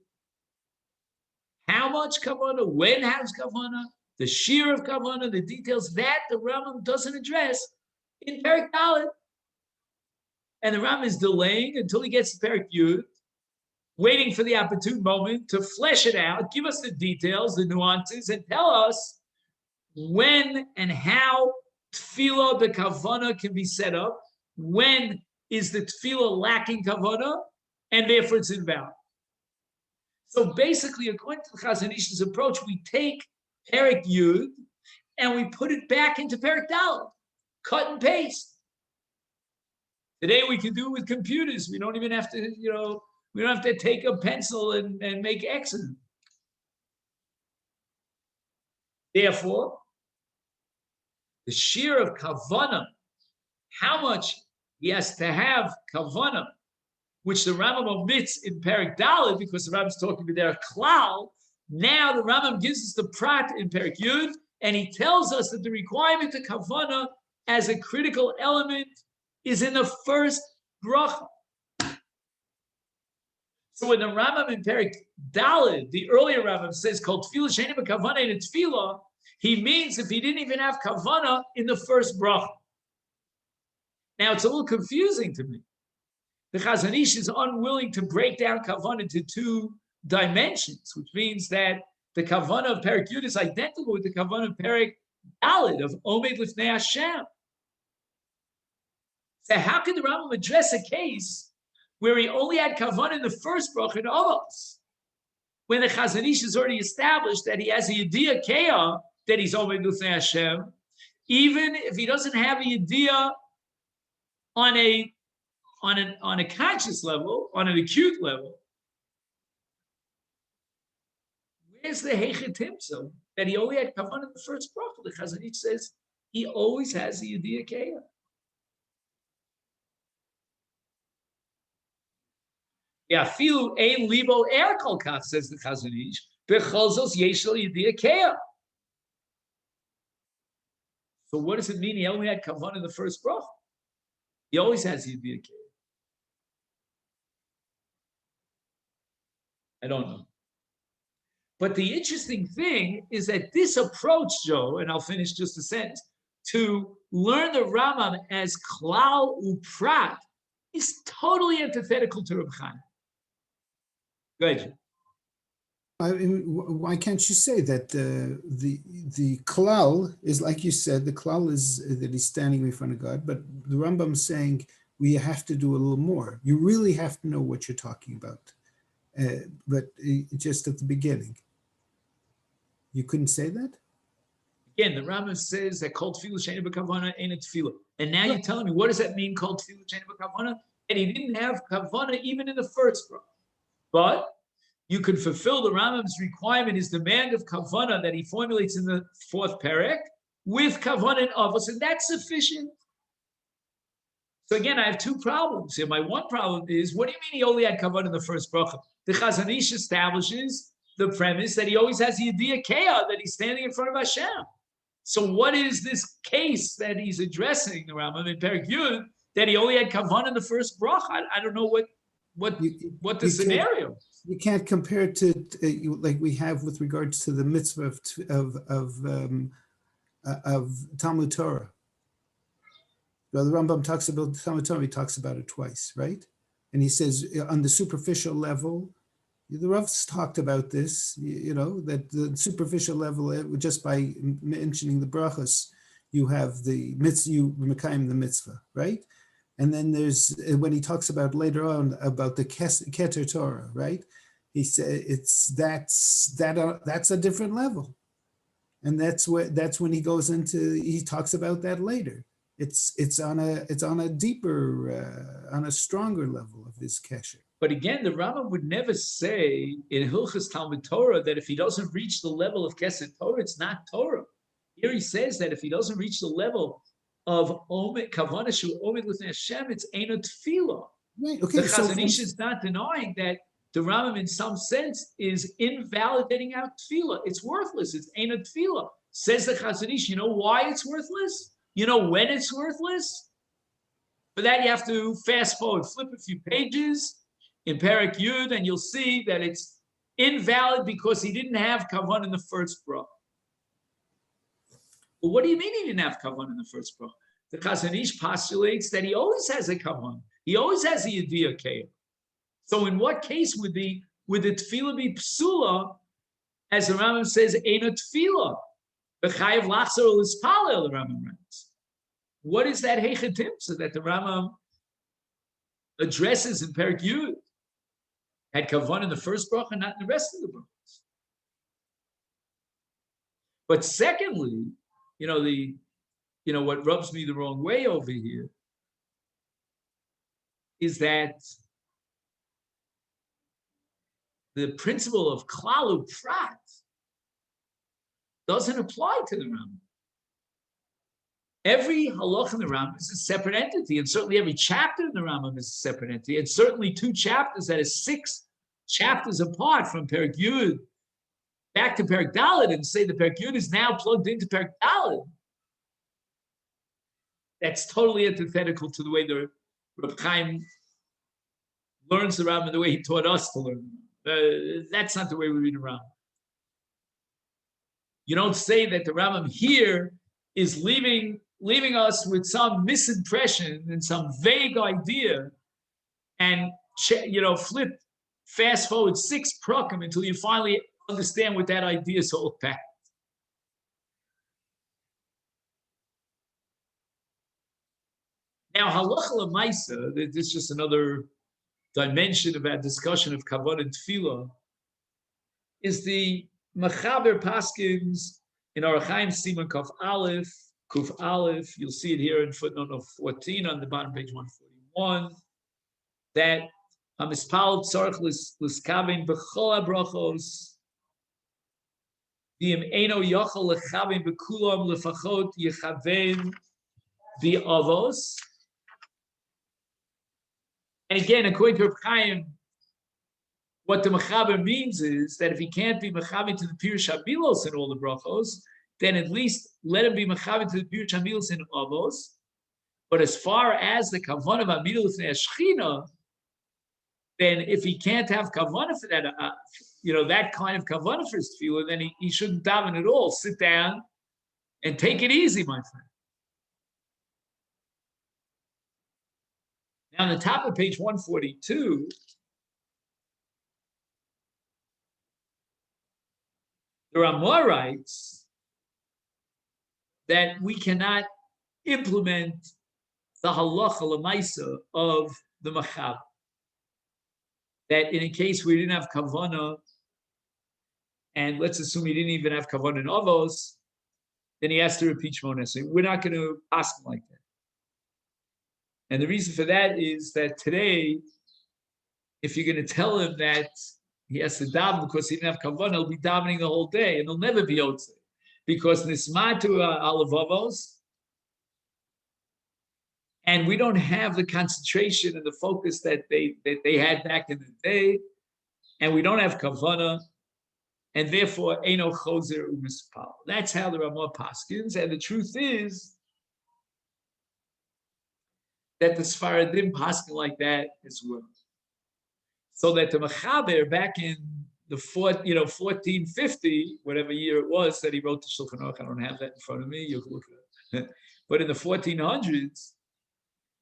A: How much kavana? When has kavana? The shear of kavana, the details that the Rambam doesn't address in perik dalid. And the Rambam is delaying until he gets to Perek Yud, waiting for the opportune moment to flesh it out, give us the details, the nuances, and tell us when and how tefillah, the kavana, can be set up. When is the tefillah lacking kavana, and therefore it's invalid. So basically, according to the Chazon Ish's approach, we take Perek Yud and we put it back into Perek Daled, cut and paste. Today we can do it with computers. We don't even have to, we don't have to take a pencil and make X's. Therefore, the shear of kavana, how much he has to have kavana, which the Rambam omits in Perek Daled because the Rambam is talking about their klal. Now the Rambam gives us the prat in Perek Yud, and he tells us that the requirement of kavana as a critical element is in the first bracha. So when the Rambam in Perek Daled, the earlier Rambam says, called tefillah she'ein b'kavana in tefillah, he means if he didn't even have kavana in the first bracha. Now it's a little confusing to me. The Chazon Ish is unwilling to break down kavana into two dimensions, which means that the kavana of Perek Yud is identical with the kavana of Perek Daled of Omed Lifnei Hashem. So how could the Rambam address a case where he only had kavanah in the first bracha in Avos, when the Chazon Ish has already established that he has a yediyah keah that he's Omed Lifnei Hashem, even if he doesn't have a yediyah on a conscious level, on an acute level? Where's the Heichet Timtzah that he only had kavanah in the first bracha? The Chazon Ish says he always has the yediyah keah. Yeah, filu ein libo er kol kach, says the Chazon Ish. Bechol yesh lo yediyah keah. So what does it mean? He only had kavanah in the first bracha. He always has yediyah keah. I don't know. But the interesting thing is that this approach, Joe, and I'll finish just a sentence, to learn the Rambam as klal uprat is totally antithetical to Reb Chaim. Go ahead.
B: Why can't you say that the klal is, like you said, the klal is that he's standing in front of God, but the Rambam is saying we have to do a little more. You really have to know what you're talking about. But just at the beginning. You couldn't say that?
A: Again, the Rambam says that called tefillah she'ein b'kavana ain't a tefillah. And now you're telling me, what does that mean, called tefillah she'ein b'kavana? And he didn't have kavana even in the first bracha. But you could fulfill the Rambam's requirement, his demand of kavana that he formulates in the fourth perek with kavana and avos, and that's sufficient. So again, I have two problems here. My one problem is, what do you mean he only had kavana in the first bracha? The Chazon Ish establishes the premise that he always has yediyah keah, that he's standing in front of Hashem. So what is this case that he's addressing, the Rambam in Perek Yud, that he only had kavanah in the first bracha? I don't know what the scenario.
B: You can't compare it to like we have with regards to the mitzvah of Talmud Torah. Well, the Rambam talks about Talmud Torah. He talks about it twice, right? And he says on the superficial level, the Rav's talked about this, that the superficial level, just by mentioning the brachas, you have the mitzvah, you mekayim the mitzvah, right? And then there's, when he talks about later on about the Keter Torah, right? He said that's a different level. And that's when he goes into, he talks about that later. It's on a deeper, on a stronger level of this kesher.
A: But again, the Rambam would never say in Hilchas Talmud Torah that if he doesn't reach the level of Kesed Torah, it's not Torah. Here he says that if he doesn't reach the level of Kavana Shu Omid L'fnei Hashem, it's Eino Tefillah.
B: Right. Okay.
A: The Chazon Ish is not denying that the Rambam, in some sense, is invalidating our Tefillah. It's worthless. It's Eino Tefillah. Says the Chazon Ish. You know why it's worthless? You know when it's worthless? For that, you have to fast forward, flip a few pages in Perek Yud, and you'll see that it's invalid because he didn't have Kavan in the first bracha. Well, what do you mean he didn't have Kavan in the first bracha? The Chazon Ish postulates that he always has a Kavan. He always has a Yediyah Keiv. So in what case would the Tefillah be Psula, as the Rambam says, Eino Tefillah? B'chayev Lachzor L'Spalel, the Rambam writes. What is that Heichatimsa that the Rambam addresses in Perek Yud? Had Kavan in the first bracha, not in the rest of the brachas. But secondly, what rubs me the wrong way over here is that the principle of Klalu Prat doesn't apply to the Rambam. Every halach in the Rambam is a separate entity, and certainly every chapter in the Rambam is a separate entity, and certainly two chapters that is 6 chapters apart from Perek Yud back to Perek Daled, and say the Perek Yud is now plugged into Perek Daled. That's totally antithetical to the way the Reb Chaim learns the Rambam, the way he taught us to learn. That's not the way we read the Rambam. You don't say that the Rambam here is leaving us with some misimpression and some vague idea, and fast forward 6 prakim until you finally understand what that idea is all about. Now, halacha l'maisa, this is just another dimension of our discussion of kavod and tefillah, is the Mechaber Paskins in Orach Chaim Siman Kuf Aleph. You'll see it here in footnote of 14 on the bottom, page 141, that Hamispal Tzarech L'Skaven B'chol HaBrachos V'im Eino Yochel L'Chaven B'kulam L'Fachot Yechaven B'Avos. And again, according to Reb Chaim, what the Mechaber means is that if he can't be Mechaber to the Pirush HaMilos in all the brachos, then at least let him be Mechaber to the Pirush HaMilos in Avos. But as far as the Kavanah of Amidah L'fnei Shechina, then if he can't have Kavanah for that, that kind of Kavanah for his tefillah, then he shouldn't daven at all. Sit down and take it easy, my friend. Now, on the top of page 142, the Ramah writes that we cannot implement the halacha l'maisa of the Mechaber. That in a case where he didn't have kavana, and let's assume he didn't even have kavana in Avos, then he has to repeat Shmoneh Esrei. We're not going to ask him like that. And the reason for that is that today, if you're going to tell him that he has to daven because he didn't have kavanah, he'll be davening the whole day, and he'll never be yotzei, because nismatu alavavos, and we don't have the concentration and the focus that they had back in the day, and we don't have kavanah, and therefore eino chozer umispal. That's how the Ramah paskins, and the truth is that the Sfaradim paskin like that as well. So that the Mechaber back in the 1450, whatever year it was that he wrote the Shulchan Aruch, I don't have that in front of me, you can look at it. But in the 1400s,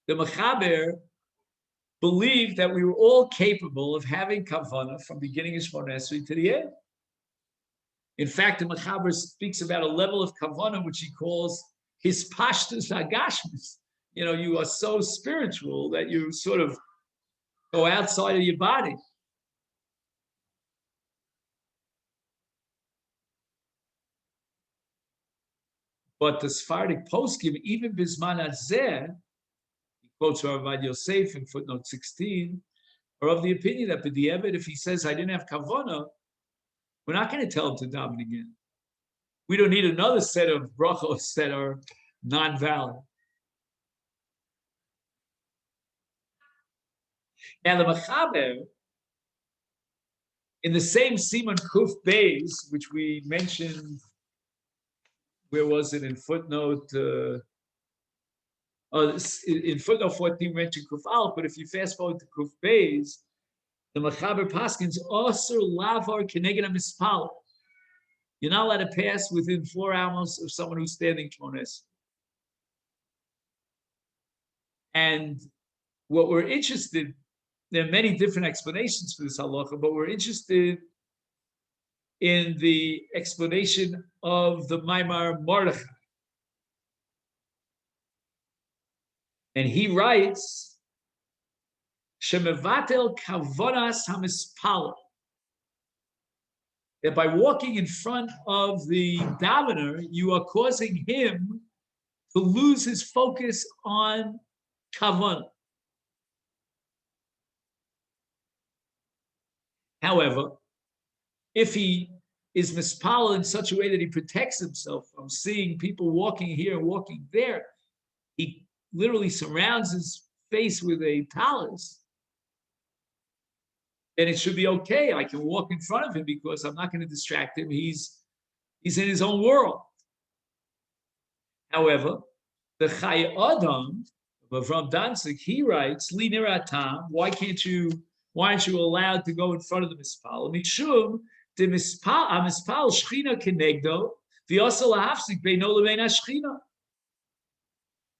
A: the Mechaber believed that we were all capable of having kavanah from beginning of Shmoneh Esrei to the end. In fact, the Mechaber speaks about a level of kavanah which he calls his pashtus hagashmis. You are so spiritual that you sort of go outside of your body. But the Sephardic poskim, even Bisman Hazeh, he quotes Rav Yosef in footnote 16, are of the opinion that b'di'evet, if he says, I didn't have kavana, we're not going to tell him to daven again. We don't need another set of brachos that are non-valid. Now the Mechaber, in the same Siman Kuf Beis, which we mentioned, where was it, in footnote? In footnote 14, we mentioned Kuf Al, but if you fast forward to Kuf Beis, the Mechaber Paskins Osir Lavar Keneged HaMispal. You're not allowed to pass within 4 amos of someone who's standing Shmones. And what we're interested, there are many different explanations for this halacha, but we're interested in the explanation of the Maimar Mordechai. And he writes, Shemevatel kavonas hamispala, that by walking in front of the davener, you are causing him to lose his focus on kavana. However, if he is mispal in such a way that he protects himself from seeing people walking here and walking there, he literally surrounds his face with a talus, then it should be okay. I can walk in front of him because I'm not going to distract him. He's in his own world. However, the Chai Adam from Danzig, he writes, Li niratam, why aren't you allowed to go in front of the mispal? Mishum the mispal shchina kenegdo v'yosel lahafsik beino levein hashchina.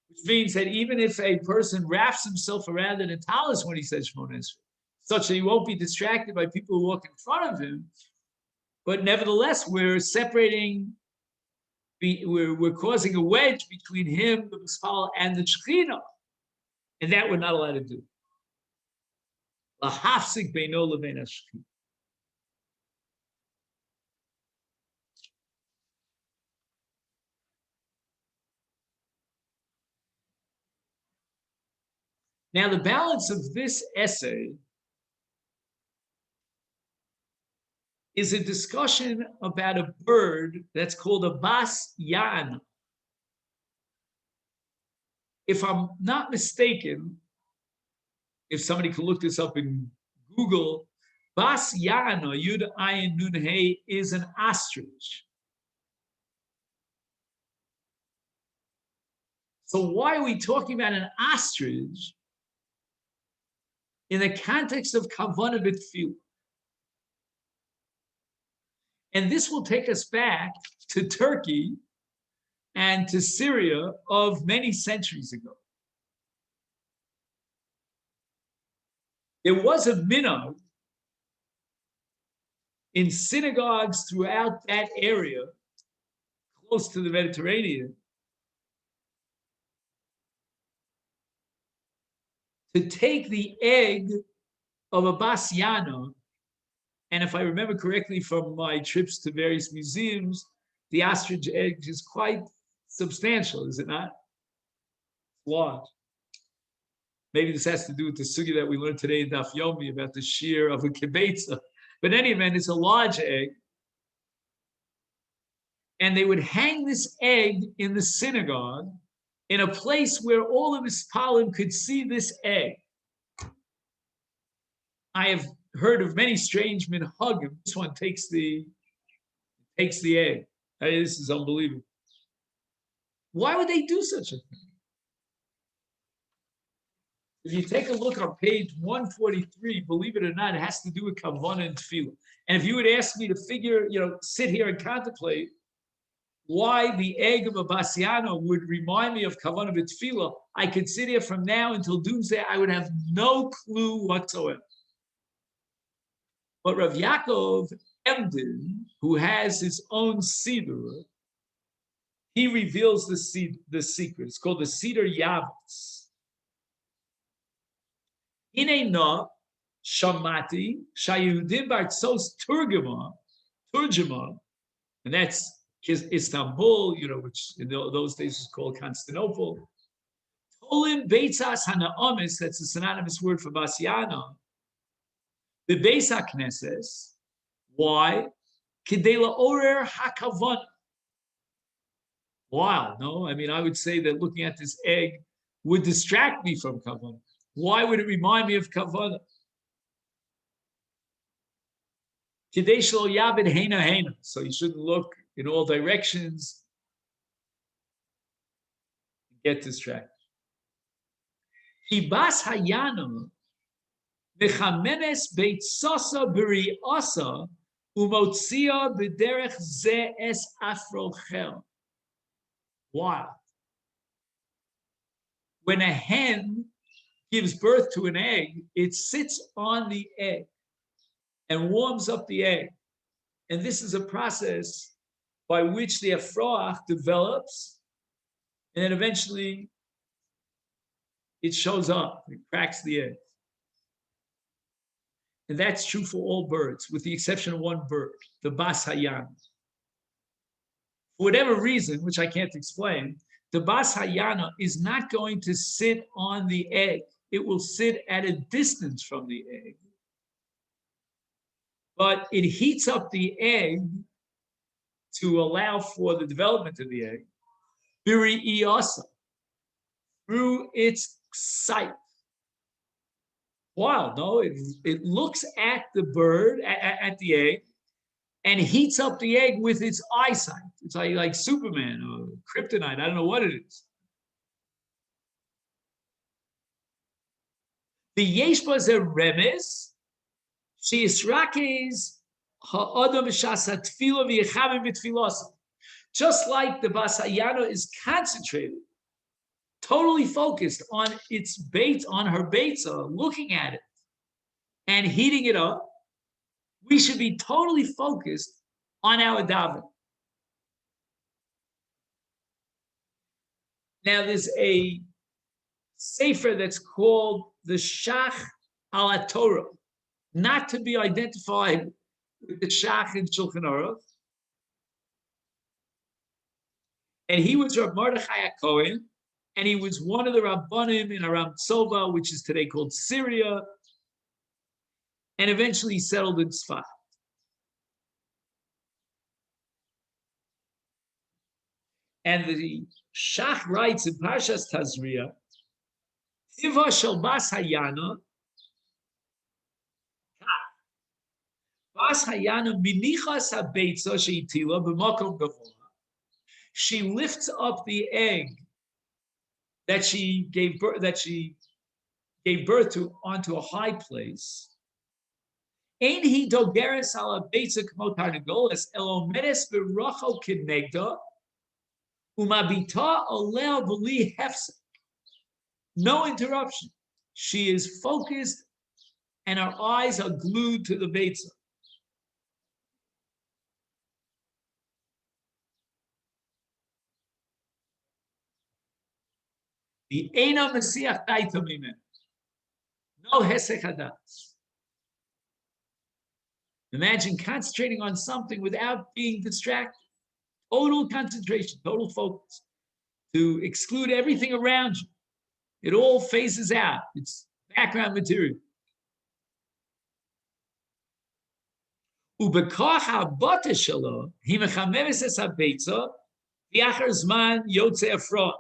A: Which means that even if a person wraps himself around in a talus when he says Shemona Esrei, such that he won't be distracted by people who walk in front of him, but nevertheless we're separating, we're causing a wedge between him, the mispal, and the shchina, and that we're not allowed to do. Lahafsik beino levein hashchina. Now, the balance of this essay is a discussion about a bird that's called a bas yan. If I'm not mistaken, if somebody can look this up in Google, bas yan, or yud ayin nun hey, is an ostrich. So why are we talking about an ostrich in the context of kavana betfilah? And this will take us back to Turkey and to Syria of many centuries ago. There was a minhag in synagogues throughout that area, close to the Mediterranean, to take the egg of a bas yana, and if I remember correctly from my trips to various museums, the ostrich egg is quite substantial, is it not? Large. Maybe this has to do with the sugi that we learned today in Daf Yomi about the shear of a kibetza. But in any event, it's a large egg. And they would hang this egg in the synagogue in a place where all of mispalim could see this egg. I have heard of many strange minhagim. This one takes the egg. This is unbelievable. Why would they do such a thing? If you take a look on page 143, believe it or not, it has to do with kavana and tefillah. And if you would ask me to figure, sit here and contemplate why the egg of a basiano would remind me of kavana and tefillah, I could sit here from now until doomsday. I would have no clue whatsoever. But Rav Yaakov Emden, who has his own Siddur, he reveals the secret. It's called the Siddur Yavos. Hine no shamati shayudim bartzos turgama, and that's Istanbul, which in those days was called Constantinople. Tolim beitzas hana'omis, that's a synonymous word for basiana. The Beis HaKnesses. Why? Kidei la'orer hakavana. Wow, no? I mean, I would say that looking at this egg would distract me from kavana. Why would it remind me of kavana? Kidei shelo yabed heina heina. So you shouldn't look in all directions and get distracted. Kibas hayana mechamenes beitzosa b'ri'asa umotzia b'derech ze es afrochel. Wow. When a hen gives birth to an egg, it sits on the egg and warms up the egg. And this is a process by which the afroach develops, and then eventually it shows up, it cracks the egg. And that's true for all birds, with the exception of one bird, the bas hayan. For whatever reason, which I can't explain, the bas hayana is not going to sit on the egg. It will sit at a distance from the egg. But it heats up the egg to allow for the development of the egg, biri'iyasa, through its sight. Wow, no, it looks at the bird, at the egg, and heats up the egg with its eyesight. It's like Superman or kryptonite. I don't know what it is. The yeshba ze remes, she israkes ha'adam v'shasa tefila v'yechavim v'tefilasa. Just like the basayana is concentrated, totally focused on its bait, on her beitza, looking at it and heating it up, we should be totally focused on our daven. Now, there's a sefer that's called the Shach al Torah, not to be identified with the Shach in Shulchan Aruch. And he was Rav Mordechai HaKohen, and he was one of the Rabbanim in Aram Tzova, which is today called Syria, and eventually settled in Sfat. And the Shach writes in Parshas Tazria, Tiva shel bas hayana, bas hayana minichas habeitza sheitila b'makom gavoha. She lifts up the egg that she gave birth to onto a high place. Ein hi dogeres al habeitza k'mo tarnagolas elo medes b'rachel kinegda umabita aleh v'li hefsek. No interruption. She is focused and her eyes are glued to the beitza. The Eina Mesiach Daita Mimen. No Hesek Hadas. Imagine concentrating on something without being distracted. Total concentration, total focus. To exclude everything around you. It all phases out. It's background material. Ubekach habata shelo hi mechameres es habeitza v'achar zman yotze afroach.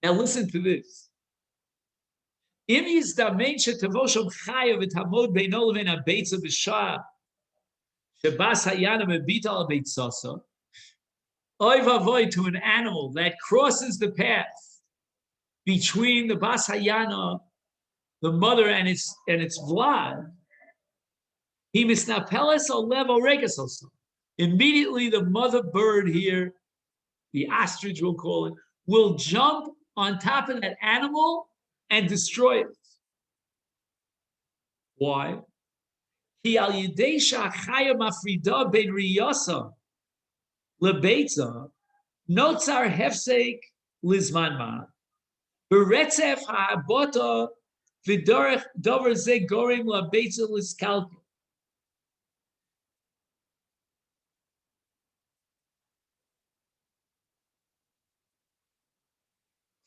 A: Now listen to this. Im yizdamen shetavoshom chaya v'tamod beino leven habeitza b'shah shebas hayana mebita al beitzasa. Oy vavoy, to an animal that crosses the path between the bas hayana, the mother, and its vlad. He misnapeles olev oregas also. Immediately, the mother bird here, the ostrich we'll call it, will jump on top of that animal and destroy it. Why? Ki al yidei sha'chaya mafrida ben riyasa lebeitza notzar hefsek lizman ma beretzef ha'abota v'dorech dover ze gorim lebeitza liskalka.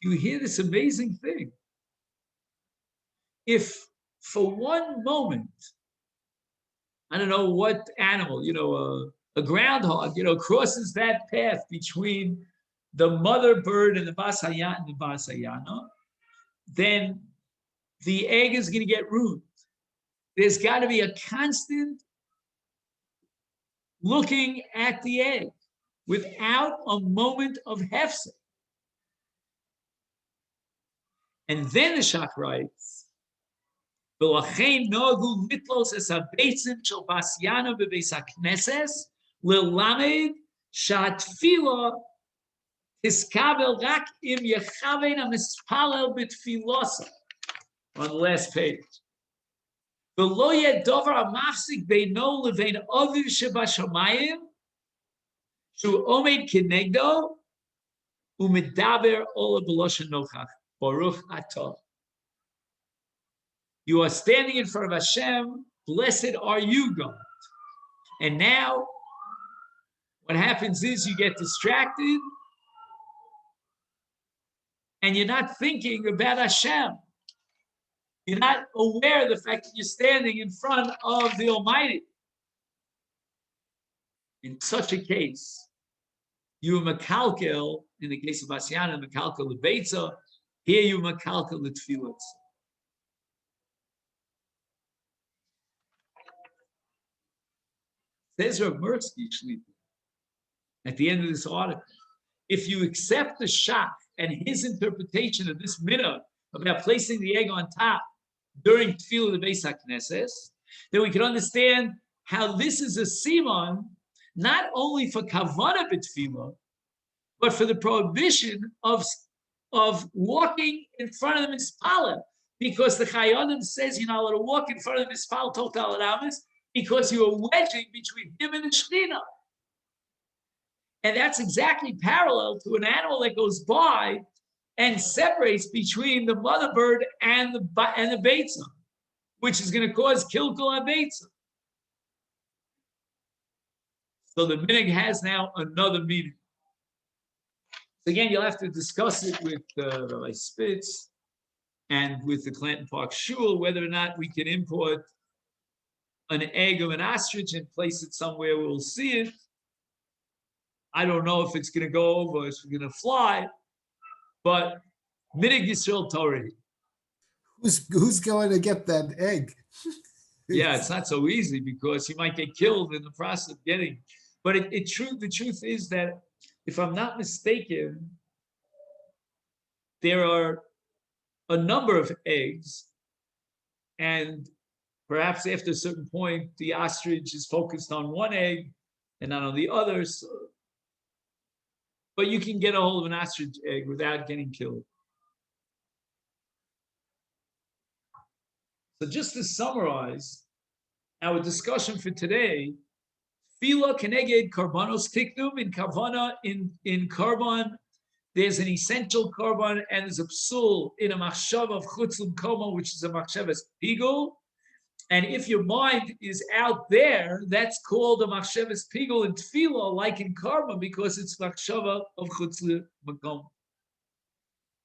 A: You hear this amazing thing. if for one moment, I don't know what animal, a groundhog, crosses that path between the mother bird and the basayana, then the egg is going to get ruined. There's got to be a constant looking at the egg without a moment of hefsek. And then the Shach writes, "V'lachein nogu litlos es habetzim shel basyana bebeis hakneses lelamed shatfila tiskabel rak im yechaven hamispalel betfilosa." On the last page. V'lo yed dover hamafsik beino levein aviv shebashamayim shu omed kenegdo umedaber ola b'loshen nochach. Baruch atah. You are standing in front of Hashem. Blessed are you, God. And now, what happens is you get distracted, and you're not thinking about Hashem. You're not aware of the fact that you're standing in front of the Almighty. In such a case, you are makalkel, in the case of Basyana, makalkel lebeitza. Here you makalkel l'tfilah. Says Rav Mirsky at the end of this article, if you accept the Shach and his interpretation of this minhag about placing the egg on top during tefillah the Beis HaKnesses, then we can understand how this is a siman not only for kavana b'tefillah, but for the prohibition of walking in front of the mispala, because the Chayonim says you're not allowed to walk in front of the mispala total adamis because you are wedging between him and the Shekhinah. And that's exactly parallel to an animal that goes by and separates between the mother bird and the beitzah, which is going to cause kilkul ha-beitzah. So the minhag has now another meaning. So again, you'll have to discuss it with Rabbi Spitz and with the Clanton Park Shul, whether or not we can import an egg of an ostrich and place it somewhere where we'll see it. I don't know if it's going to go over, if it's going to fly, but Minhag Yisrael Torah.
B: Who's going to get that egg?
A: Yeah, it's not so easy because you might get killed in the process of getting. But the truth is that, if I'm not mistaken, there are a number of eggs, and perhaps after a certain point, the ostrich is focused on one egg and not on the others. But you can get a hold of an ostrich egg without getting killed. So just to summarize our discussion for today, Tefillah keneged karbanos tiknum in kavana, in karban, there's an essential karban and there's a psul in a machshav of chutz l'mkomo, which is a machshavas pigul. And if your mind is out there, that's called a machshavas pigul in tefillah, like in karban, because it's machshava of chutz l'mkomo.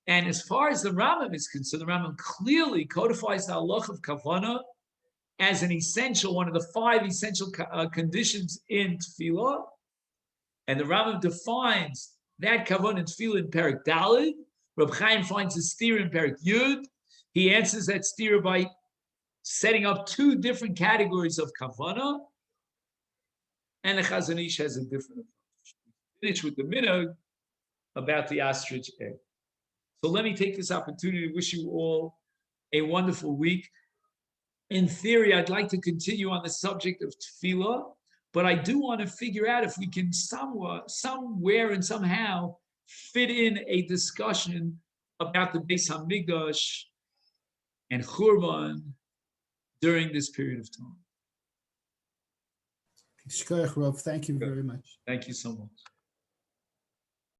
A: And as far as the Rambam is concerned, the Rambam clearly codifies the halach of kavana as an essential, one of the 5 essential conditions in tefillah. And the Rambam defines that kavanah in tefillah in Perek Daled. Reb Chaim finds a steer in Perek Yud. He answers that steer by setting up 2 different categories of kavanah. And the Chazon Ish has a different approach. Finish with the minhag about the ostrich egg. So let me take this opportunity to wish you all a wonderful week. In theory, I'd like to continue on the subject of tefillah, but I do want to figure out if we can somewhere and somehow fit in a discussion about the Beis Hamikdash and Churban during this period of time.
B: Shkoyach Rav, thank you very much.
A: Thank you so much.